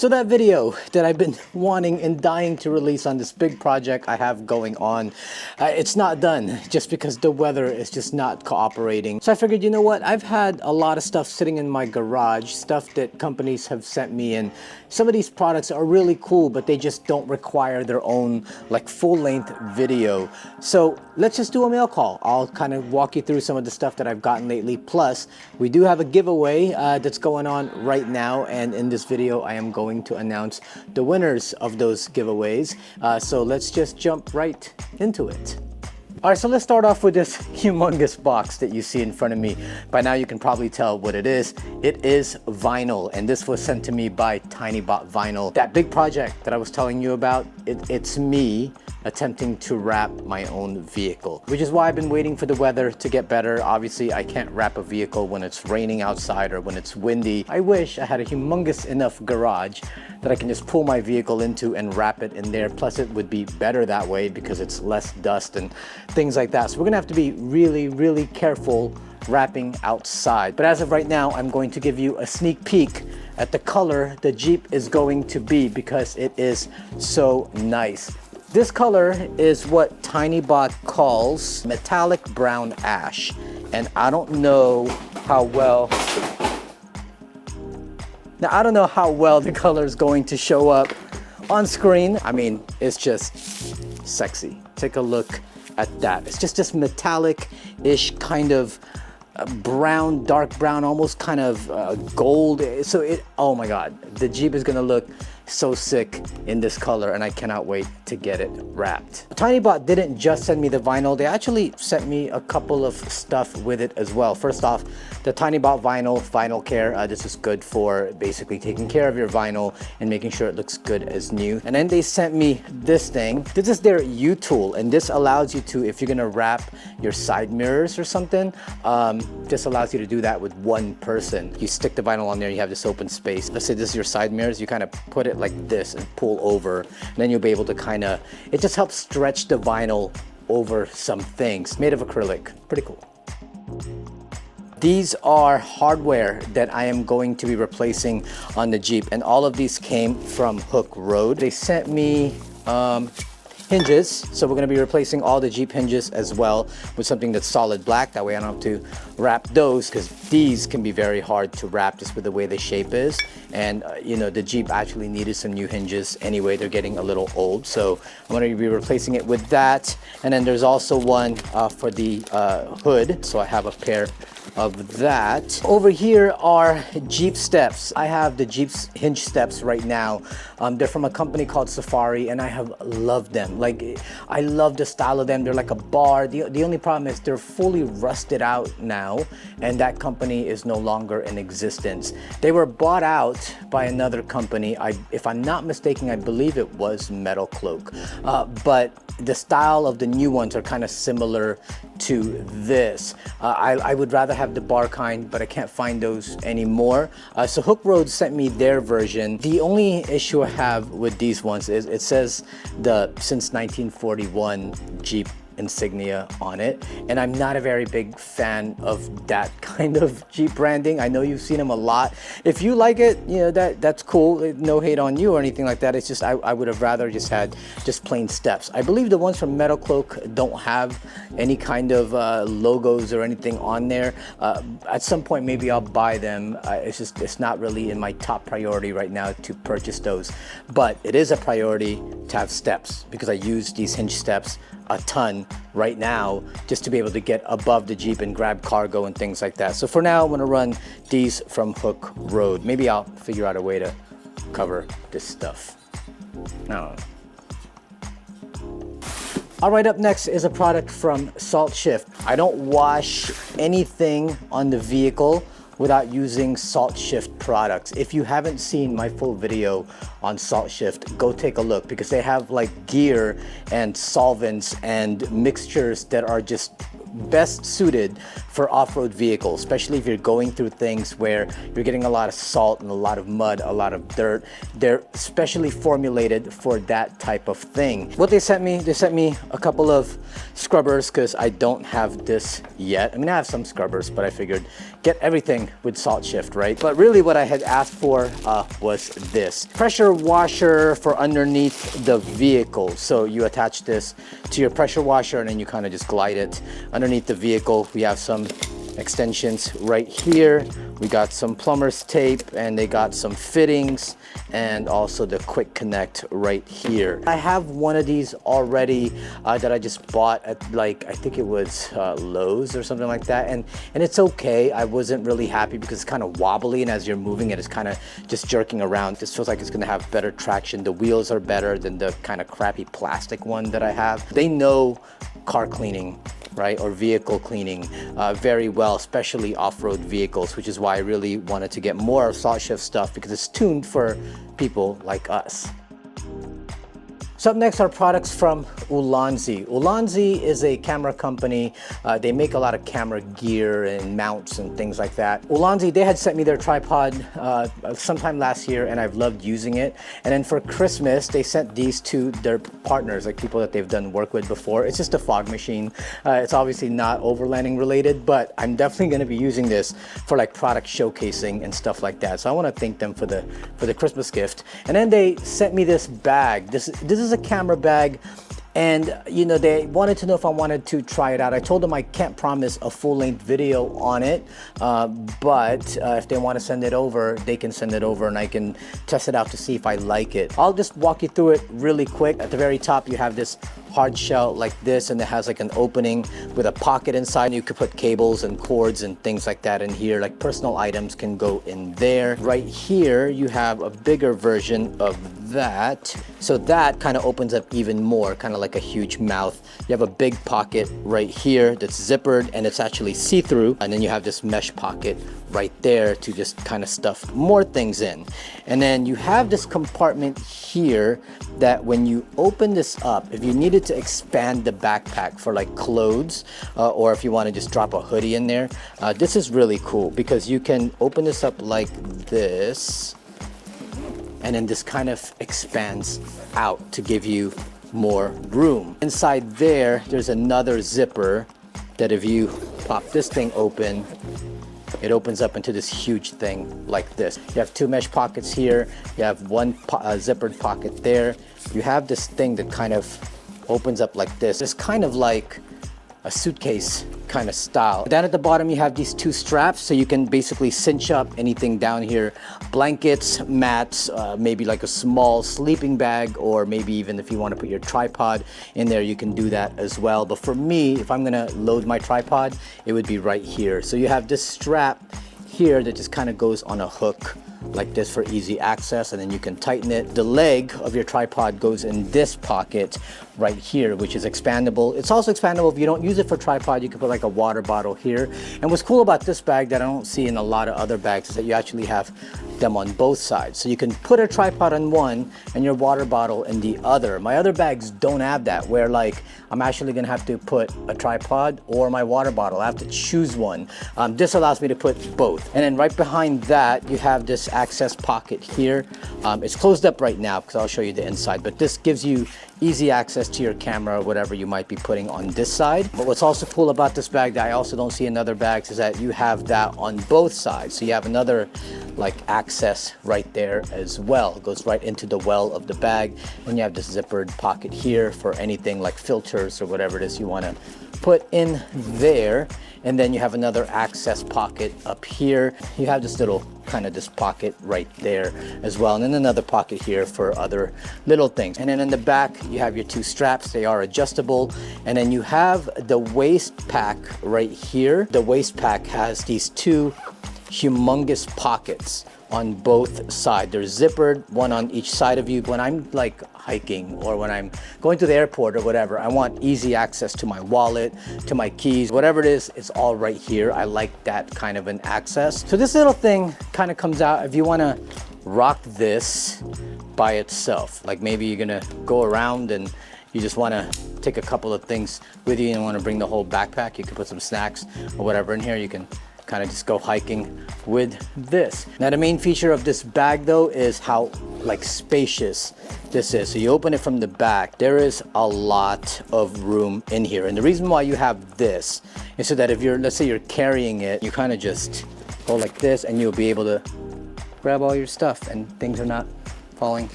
So that video that I've been wanting and dying to release on this big project I have going on, it's not done just because the weather is just not cooperating. So I figured, you know what, I've had a lot of stuff sitting in my garage, stuff that companies have sent me, and some of these products are really cool, but they just don't require their own like full-length video. So let's just do a mail call. I'll kind of walk you through some of the stuff that I've gotten lately. Plus, we do have a giveaway that's going on right now, and in this video I am going to announce the winners of those giveaways. So let's just jump right into it. All right, so let's start off with this humongous box that you see in front of me. By now you can probably tell what it is. It is vinyl, and this was sent to me by TinyBot Vinyl. That big project that I was telling you about, it's me attempting to wrap my own vehicle, which is why I've been waiting for the weather to get better. Obviously, I can't wrap a vehicle when it's raining outside or when it's windy. I wish I had a humongous enough garage that I can just pull my vehicle into and wrap it in there. Plus, it would be better that way because it's less dust and things like that. So we're gonna have to be really, really careful wrapping outside. But as of right now, I'm going to give you a sneak peek at the color the Jeep is going to be because it is so nice. This color is what TinyBot calls metallic brown ash, and I don't know how well the color is going to show up on screen. I mean, it's just sexy. Take a look at that. It's just this metallic-ish kind of brown, dark brown, almost kind of gold. So oh my God, the Jeep is gonna look so sick in this color, and I cannot wait to get it wrapped. TinyBot didn't just send me the vinyl, they actually sent me a couple of stuff with it as well. First off, the TinyBot Vinyl Care. This is good for basically taking care of your vinyl and making sure it looks good as new. And then they sent me this thing. This is their U-tool, and this allows you to, if you're gonna wrap your side mirrors or something, this allows you to do that with one person. You stick the vinyl on there, you have this open space. Let's say this is your side mirrors, you kind of put it like this and pull over, and then you'll be able to kind of, it just helps stretch the vinyl over some things. Made of acrylic, pretty cool. These are hardware that I am going to be replacing on the Jeep, and all of these came from HookeRoad. They sent me hinges, so we're going to be replacing all the Jeep hinges as well with something that's solid black. That way I don't have to wrap those, because these can be very hard to wrap just with the way the shape is. And you know, the Jeep actually needed some new hinges anyway. They're getting a little old, so I'm going to be replacing it with that. And then there's also one for the hood, so I have a pair of that. Over here are Jeep steps. I have the Jeep's hinge steps right now. They're from a company called Safari, and I have loved them. Like, I love the style of them. They're like a bar. The only problem is they're fully rusted out now, and that company is no longer in existence. They were bought out by another company. If I'm not mistaken, I believe it was Metal Cloak. But the style of the new ones are kind of similar to this. I would rather have the bar kind, but I can't find those anymore. So HookeRoad sent me their version. The only issue I have with these ones is it says the since 1941 Jeep insignia on it, and I'm not a very big fan of that kind of Jeep branding. I know you've seen them a lot. If you like it, you know, that's cool. No hate on you or anything like that. It's just I would have rather just had just plain steps. I believe the ones from Metal Cloak don't have any kind of logos or anything on there. At some point maybe I'll buy them. It's not really in my top priority right now to purchase those, but it is a priority to have steps because I use these hinge steps a ton right now just to be able to get above the Jeep and grab cargo and things like that. So for now I'm going to run these from HookeRoad. Maybe I'll figure out a way to cover this stuff. I don't know. All right, up next is a product from Salt Shift. I don't wash anything on the vehicle without using Salt Shift products. If you haven't seen my full video on Salt Shift, go take a look, because they have like gear and solvents and mixtures that are just best suited for off-road vehicles, especially if you're going through things where you're getting a lot of salt and a lot of mud, a lot of dirt. They're specially formulated for that type of thing. What they sent me a couple of scrubbers because I don't have this yet. I mean, I have some scrubbers, but I figured get everything with salt shift, right? But really what I had asked for was this pressure washer for underneath the vehicle. So you attach this to your pressure washer and then you kind of just glide it underneath the vehicle. We have some extensions right here. We got some plumber's tape and they got some fittings and also the quick connect right here. I have one of these already that I just bought at, like, I think it was Lowe's or something like that, and it's okay. I wasn't really happy because it's kind of wobbly, and as you're moving it, it's kind of just jerking around. This feels like it's gonna have better traction. The wheels are better than the kind of crappy plastic one that I have. They know car cleaning, right, or vehicle cleaning very well, especially off-road vehicles, which is why I really wanted to get more of Salt Shift stuff because it's tuned for people like us. So up next are products from Ulanzi. Ulanzi is a camera company. They make a lot of camera gear and mounts and things like that. Ulanzi, they had sent me their tripod sometime last year and I've loved using it. And then for Christmas, they sent these to their partners, like people that they've done work with before. It's just a fog machine. It's obviously not overlanding related, but I'm definitely gonna be using this for like product showcasing and stuff like that. So I wanna thank them for the Christmas gift. And then they sent me this bag. This is a camera bag, and you know, they wanted to know if I wanted to try it out. I told them I can't promise a full-length video on it, but if they want to send it over, they can send it over and I can test it out to see if I like it. I'll just walk you through it really quick. At the very top you have this hard shell like this, and it has like an opening with a pocket inside. You could put cables and cords and things like that in here, like personal items can go in there. Right here you have a bigger version of that, so that kind of opens up even more, kind of like a huge mouth. You have a big pocket right here that's zippered and it's actually see-through, and then you have this mesh pocket right there to just kind of stuff more things in. And then you have this compartment here that when you open this up, if you needed to expand the backpack for like clothes or if you want to just drop a hoodie in there, this is really cool because you can open this up like this, and then this kind of expands out to give you more room. Inside there's another zipper that if you pop this thing open, it opens up into this huge thing like this. You have two mesh pockets here. You have one zippered pocket there. You have this thing that kind of opens up like this. It's kind of like a suitcase kind of style. Down at the bottom you have these two straps, so you can basically cinch up anything down here. Blankets, mats, maybe like a small sleeping bag, or maybe even if you want to put your tripod in there, you can do that as well. But for me, if I'm gonna load my tripod, it would be right here. So you have this strap here that just kind of goes on a hook like this for easy access, and then you can tighten it. The leg of your tripod goes in this pocket right here, which is expandable. It's also expandable if you don't use it for tripod. You can put like a water bottle here. And what's cool about this bag that I don't see in a lot of other bags is that you actually have them on both sides. So you can put a tripod on one and your water bottle in the other. My other bags don't have that, where like I'm actually gonna have to put a tripod or my water bottle. I have to choose one. This allows me to put both. And then right behind that, you have this access pocket here. It's closed up right now because I'll show you the inside, but this gives you easy access to your camera or whatever you might be putting on this side. But what's also cool about this bag that I also don't see in other bags is that you have that on both sides. So you have another like access right there as well. It goes right into the well of the bag, and you have this zippered pocket here for anything like filters or whatever it is you want to put in there. And then you have another access pocket up here. You have this little kind of this pocket right there as well, and then another pocket here for other little things. And then in the back you have your two straps. They are adjustable, and then you have the waist pack right here. The waist pack has these two humongous pockets on both sides. They're zippered, one on each side of you. When I'm like hiking or when I'm going to the airport or whatever, I want easy access to my wallet, to my keys, whatever it is, it's all right here. I like that kind of an access. So this little thing kind of comes out if you want to rock this by itself. Like maybe you're gonna go around and you just want to take a couple of things with you and want to bring the whole backpack, you can put some snacks or whatever in here. You can kind of just go hiking with this. Now the main feature of this bag though is how like spacious this is. So you open it from the back, there is a lot of room in here. And the reason why you have this is so that if you're, let's say you're carrying it, you kind of just go like this and you'll be able to grab all your stuff and things are not falling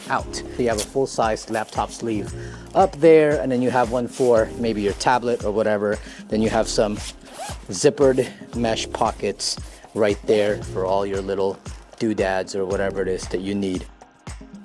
out. So you have a full-size laptop sleeve up there, and then you have one for maybe your tablet or whatever. Then you have some zippered mesh pockets right there for all your little doodads or whatever it is that you need.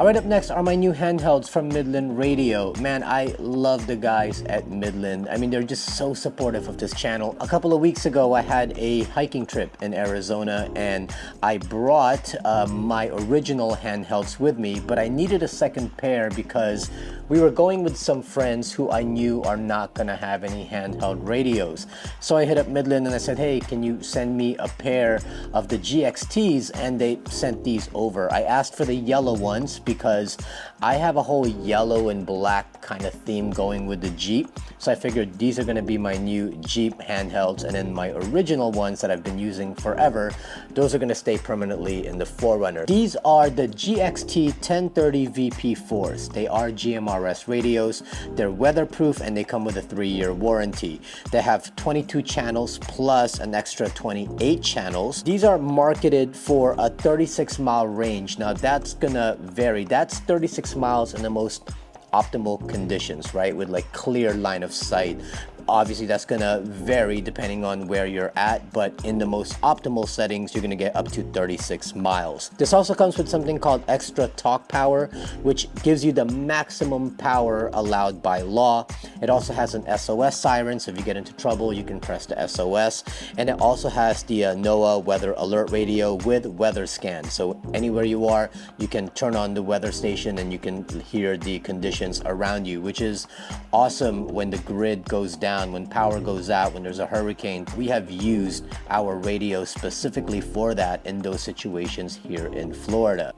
All right, up next are my new handhelds from Midland Radio. Man, I love the guys at Midland. I mean, they're just so supportive of this channel. A couple of weeks ago, I had a hiking trip in Arizona and I brought my original handhelds with me, but I needed a second pair because we were going with some friends who I knew are not gonna have any handheld radios. So I hit up Midland and I said, hey, can you send me a pair of the GXTs? And they sent these over. I asked for the yellow ones because I have a whole yellow and black kind of theme going with the Jeep. So I figured these are gonna be my new Jeep handhelds, and then my original ones that I've been using forever, those are gonna stay permanently in the 4Runner. These are the GXT 1030 VP4s. They are GMRS radios. They're weatherproof and they come with a 3-year warranty. They have 22 channels plus an extra 28 channels. These are marketed for a 36-mile range. Now that's gonna vary. That's 36 miles in the most optimal conditions, right? With like clear line of sight. Obviously that's gonna vary depending on where you're at, but in the most optimal settings, you're gonna get up to 36 miles. This also comes with something called extra talk power, which gives you the maximum power allowed by law. It also has an SOS siren, so if you get into trouble, you can press the SOS. And it also has the NOAA weather alert radio with weather scan. So anywhere you are, you can turn on the weather station and you can hear the conditions around you, which is awesome when the grid goes down, when power goes out, when there's a hurricane. We have used our radio specifically for that in those situations here in Florida.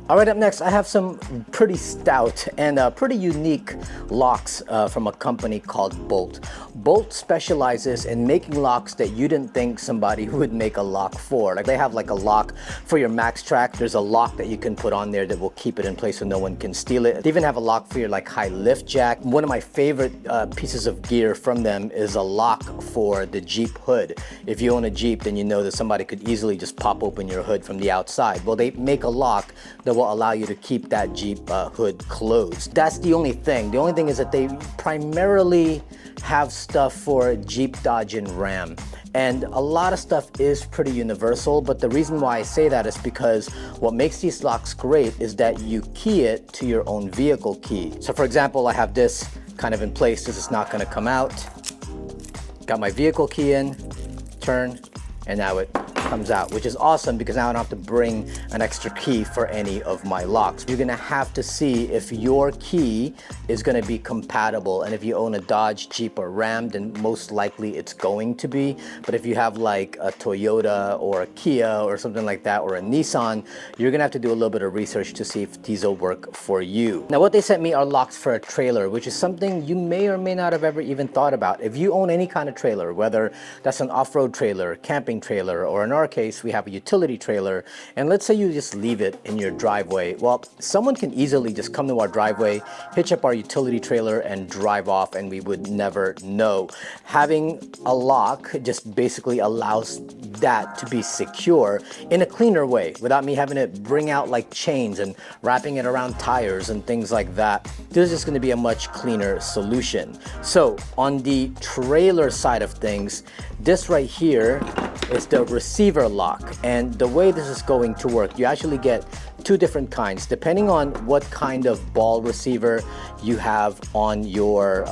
All right, up next, I have some pretty stout and pretty unique locks from a company called Bolt. Bolt specializes in making locks that you didn't think somebody would make a lock for. Like they have like a lock for your Max Track. There's a lock that you can put on there that will keep it in place so no one can steal it. They even have a lock for your like high lift jack. One of my favorite pieces of gear from them is a lock for the Jeep hood. If you own a Jeep, then you know that somebody could easily just pop open your hood from the outside. Well, they make a lock that will allow you to keep that Jeep hood closed. That's the only thing. The only thing is that they primarily have stuff for Jeep, Dodge, and Ram. And a lot of stuff is pretty universal, but the reason why I say that is because what makes these locks great is that you key it to your own vehicle key. So for example, I have this kind of in place. This is not gonna come out. Got my vehicle key in, turn, and now it comes out, which is awesome because now I don't have to bring an extra key for any of my locks. You're gonna have to see if your key is gonna be compatible, and if you own a Dodge, Jeep, or Ram, then most likely it's going to be. But if you have like a Toyota or a Kia or something like that, or a Nissan, you're gonna have to do a little bit of research to see if these will work for you. Now what they sent me are locks for a trailer, which is something you may or may not have ever even thought about. If you own any kind of trailer, whether that's an off-road trailer, camping trailer, or in our case, we have a utility trailer, and let's say you just leave it in your driveway. Well, someone can easily just come to our driveway, hitch up our utility trailer, and drive off, and we would never know. Having a lock just basically allows that to be secure in a cleaner way without me having to bring out like chains and wrapping it around tires and things like that. This is just going to be a much cleaner solution. So on the trailer side of things, this right here is the receiver lock, and the way this is going to work, you actually get two different kinds depending on what kind of ball receiver you have on your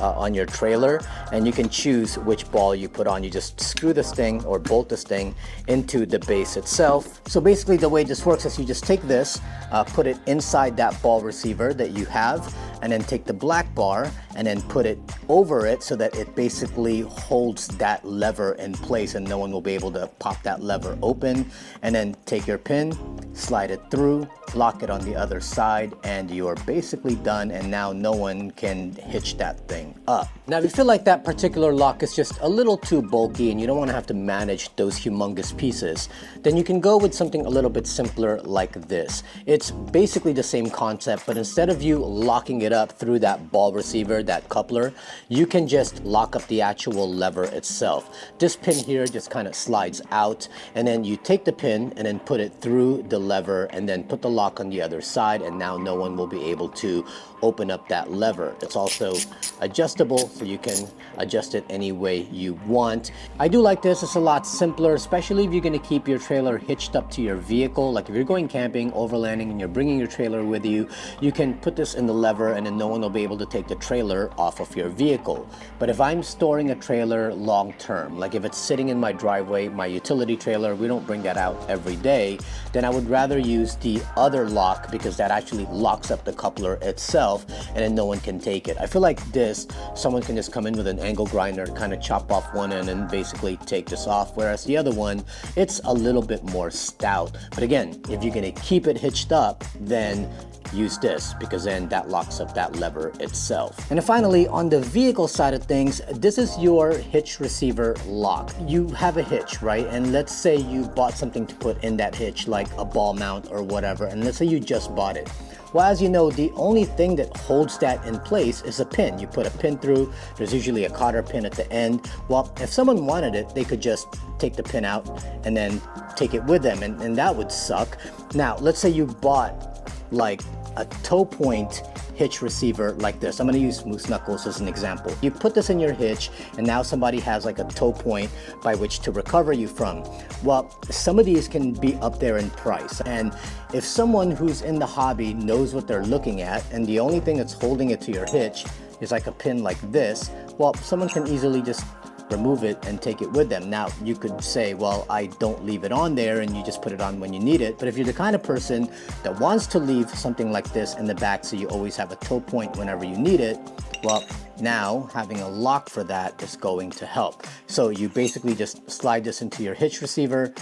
trailer, and you can choose which ball you put on. You just screw this thing or bolt this thing into the base itself. So basically the way this works is you just take this, put it inside that ball receiver that you have, and then take the black bar and then put it over it so that it basically holds that lever in place and no one will be able to pop that lever open. And then take your pin, slide it through, lock it on the other side, and you're basically done, and now no one can hitch that thing up. Now if you feel like that particular lock is just a little too bulky and you don't want to have to manage those humongous pieces, then you can go with something a little bit simpler like this. It's basically the same concept, but instead of you locking it up through that ball receiver, that coupler, you can just lock up the actual lever itself. This pin here just kind of slides out, and then you take the pin and then put it through the lever and then put the lock on the other side, and now no one will be able to open up that lever. It's also adjustable, so you can adjust it any way you want. I do like this. It's a lot simpler, especially if you're going to keep your trailer hitched up to your vehicle. Like if you're going camping, overlanding, and you're bringing your trailer with you, you can put this in the lever and then no one will be able to take the trailer off of your vehicle. But if I'm storing a trailer long term, like if it's sitting in my driveway, my utility trailer, we don't bring that out every day, then I would rather use the other lock, because that actually locks up the coupler itself and then no one can take it. I feel like this, someone can just come in with an angle grinder, kind of chop off one end and basically take this off, whereas the other one, it's a little bit more stout. But again, if you're going to keep it hitched up, then use this, because then that locks up that lever itself. And then finally, on the vehicle side of things, this is your hitch receiver lock. You have a hitch, right? And let's say you bought something to put in that hitch, like a ball mount or whatever, and let's say you just bought it. Well, as you know, the only thing that holds that in place is a pin. You put a pin through, there's usually a cotter pin at the end. Well, if someone wanted it, they could just take the pin out and then take it with them, and that would suck. Now, let's say you bought like a toe point hitch receiver like this. I'm going to use moose knuckles as an example. You put this in your hitch and now somebody has like a toe point by which to recover you from. Well, some of these can be up there in price, and if someone who's in the hobby knows what they're looking at and the only thing that's holding it to your hitch is like a pin like this, well, someone can easily just remove it and take it with them. Now you could say, well, I don't leave it on there and you just put it on when you need it. But if you're the kind of person that wants to leave something like this in the back so you always have a toe point whenever you need it, well, now having a lock for that is going to help. So you basically just slide this into your hitch receiver,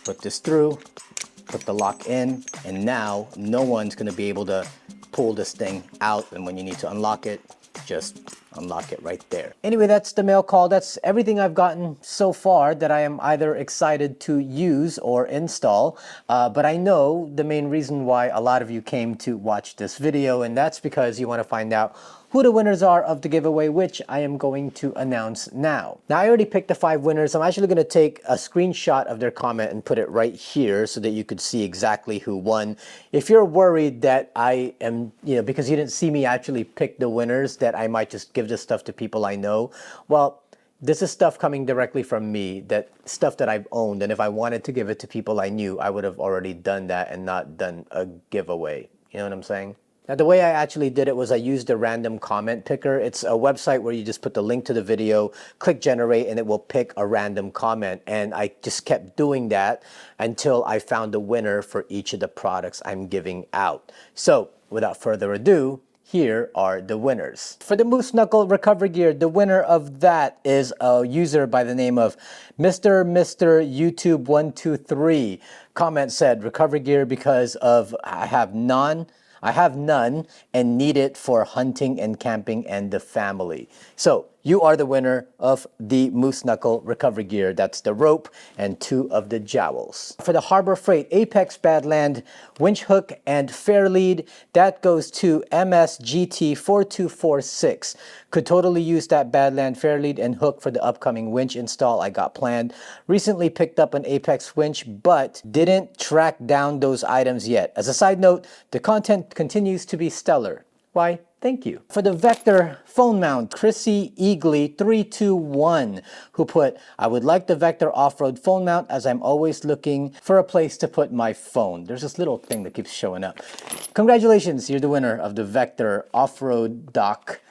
put this through, put the lock in, and now no one's going to be able to pull this thing out, and when you need to unlock it, just unlock it right there. Anyway, that's the mail call. That's everything I've gotten so far that I am either excited to use or install. But I know the main reason why a lot of you came to watch this video, and that's because you want to find out who the winners are of the giveaway, which I am going to announce now. Now, I already picked the 5 winners. I'm actually going to take a screenshot of their comment and put it right here so that you could see exactly who won. If you're worried that I am, because you didn't see me actually pick the winners, that I might just give this stuff to people I know, well, this is stuff coming directly from me, that stuff that I've owned, and if I wanted to give it to people I knew, I would have already done that and not done a giveaway. You know what I'm saying? Now, the way I actually did it was I used a random comment picker. It's a website where you just put the link to the video, click generate, and it will pick a random comment. And I just kept doing that until I found a winner for each of the products I'm giving out. So without further ado, here are the winners. For the Moose Knuckle recovery gear, the winner of that is a user by the name of Mr. YouTube 123. Comment said, recovery gear because of I have none and need it for hunting and camping and the family. So you are the winner of the Moose Knuckle recovery gear. That's the rope and 2 of the jowls. For the Harbor Freight Apex Badland winch hook and fair lead, that goes to MSGT4246. Could totally use that Badland fair lead and hook for the upcoming winch install I got planned. Recently picked up an Apex winch, but didn't track down those items yet. As a side note, the content continues to be stellar. Why, thank you. For the Vector phone mount, Chrissy Eagley 321, who put, I would like the Vector off-road phone mount as I'm always looking for a place to put my phone. There's this little thing that keeps showing up. Congratulations, you're the winner of the Vector off-road dock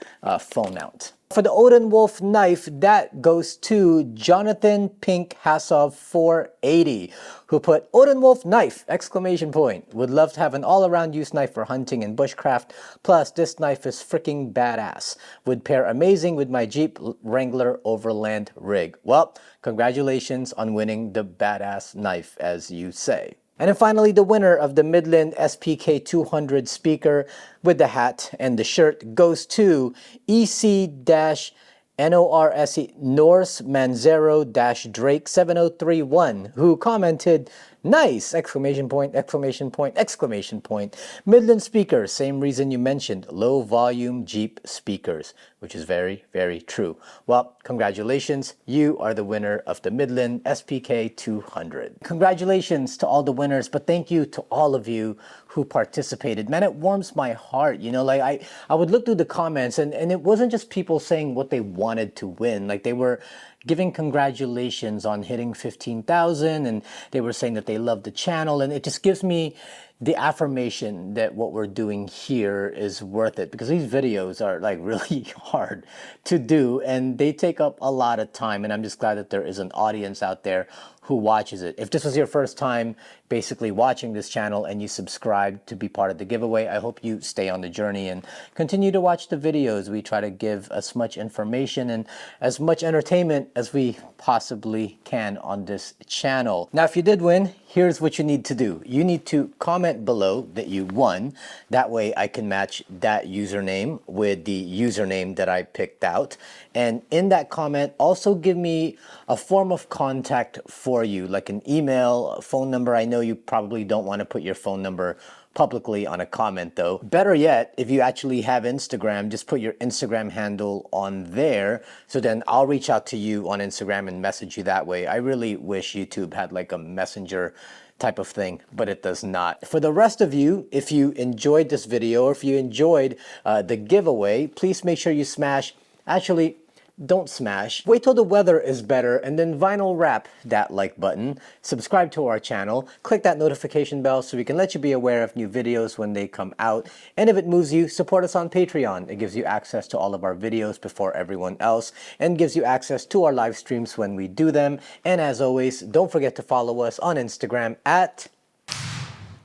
phone mount. For the Odin Wolf knife, that goes to Jonathan Pink Hassov 480, who put Odin Wolf knife, exclamation point. Would love to have an all-around use knife for hunting and bushcraft. Plus, this knife is freaking badass. Would pair amazing with my Jeep Wrangler Overland rig. Well, congratulations on winning the badass knife, as you say. And then finally, the winner of the Midland SPK 200 speaker with the hat and the shirt goes to EC-NORSE Norse Manzero-Drake 7031, who commented, "Nice! Exclamation point, exclamation point, exclamation point. Midland speakers, same reason you mentioned, low volume Jeep speakers," which is very, very true. Well, congratulations. You are the winner of the Midland SPK 200. Congratulations to all the winners, but thank you to all of you who participated. Man, it warms my heart. You know, like I would look through the comments and it wasn't just people saying what they wanted to win. Like they were giving congratulations on hitting 15,000, and they were saying that they love the channel, and it just gives me the affirmation that what we're doing here is worth it, because these videos are like really hard to do and they take up a lot of time, and I'm just glad that there is an audience out there who watches it. If this was your first time basically watching this channel and you subscribe to be part of the giveaway, I hope you stay on the journey and continue to watch the videos. We try to give as much information and as much entertainment as we possibly can on this channel. Now, if you did win, here's what you need to do. You need to comment below that you won. That way I can match that username with the username that I picked out. And in that comment, also give me a form of contact for you, like an email, a phone number. I know you probably don't want to put your phone number publicly on a comment though. Better yet, if you actually have Instagram, just put your Instagram handle on there, so then I'll reach out to you on Instagram and message you that way. I really wish YouTube had like a messenger type of thing, but it does not. For the rest of you, if you enjoyed this video or if you enjoyed the giveaway, please make sure you smash, actually, don't smash. Wait till the weather is better and then vinyl wrap that like button. Subscribe to our channel. Click that notification bell so we can let you be aware of new videos when they come out. And if it moves you, support us on Patreon. It gives you access to all of our videos before everyone else and gives you access to our live streams when we do them. And as always, don't forget to follow us on Instagram at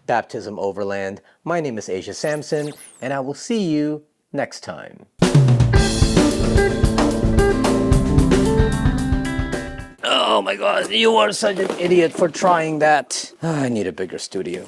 Baptism Overland. My name is Asia Sampson, and I will see you next time. Oh my God, you are such an idiot for trying that. I need a bigger studio.